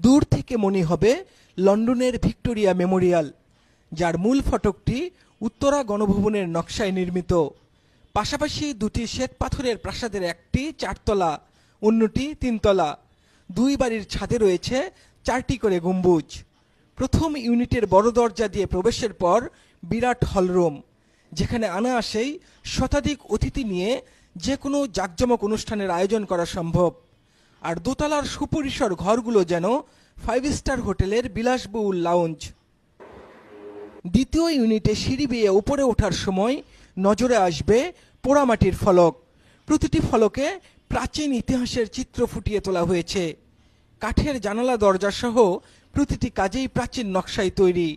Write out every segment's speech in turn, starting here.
দূর থেকে মনে হবে লন্ডনের ভিক্টোরিয়া মেমোরিয়াল, যার মূল ফটকটি উত্তরা গণভবনের নকশায় নির্মিত। পাশাপাশি দুটি শ্বেত পাথরের প্রাসাদের একটি 4 তলা, অন্যটি 3 তলা। দুই বাড়ির ছাদে রয়েছে 4টি করে গম্বুজ। প্রথম ইউনিটের বড় দরজা দিয়ে প্রবেশের পর বিরাট হলরুম, যেখানে অনায়াসেই শতাধিক অতিথি নিয়ে যে কোনো জাঁকজমক অনুষ্ঠানের আয়োজন করা সম্ভব। আর দোতলার সুপরিসর ঘরগুলো যেন 5 স্টার হোটেলের বিলাসবহুল লাউঞ্জ। দ্বিতীয় ইউনিটে সিঁড়ি বেয়ে উপরে ওঠার সময় নজরে আসবে পোড়ামাটির ফলক। প্রতিটি ফলকে প্রাচীন ইতিহাসের চিত্র ফুটিয়ে তোলা হয়েছে। কাঠের জানালা দরজা সহ প্রতিটি কাজেই প্রাচীন নকশায় তৈরি।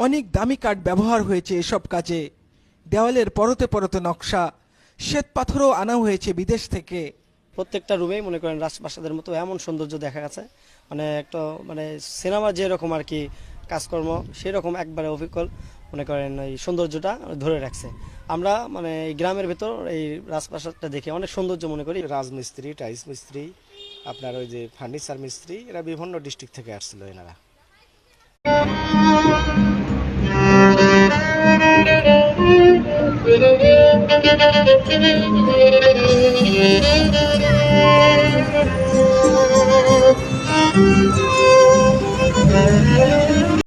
অনেক দামি কাঠ ব্যবহার হয়েছে এসব কাজে। দেওয়ালের পরতে পরতে নকশা, শ্বেত পাথরও আনা হয়েছে বিদেশ থেকে। প্রত্যেকটা রুমেই মনে করেন রাজপ্রাসাদের মতো এমন সৌন্দর্য দেখা গেছে, মানে একটা সিনেমা যেরকম আর কি কাজকর্ম সেরকম একবারে অবিকল মনে করেন এই সৌন্দর্যটা ধরে রাখছে। আমরা এই গ্রামের ভেতর এই রাজপ্রাসাদটা দেখে অনেক সৌন্দর্য মনে করি। রাজমিস্ত্রি, টাইলস মিস্ত্রি, আপনার ওই যে ফার্নিচার মিস্ত্রি, এরা বিভিন্ন ডিস্ট্রিক্ট থেকে আসছিল এনারা।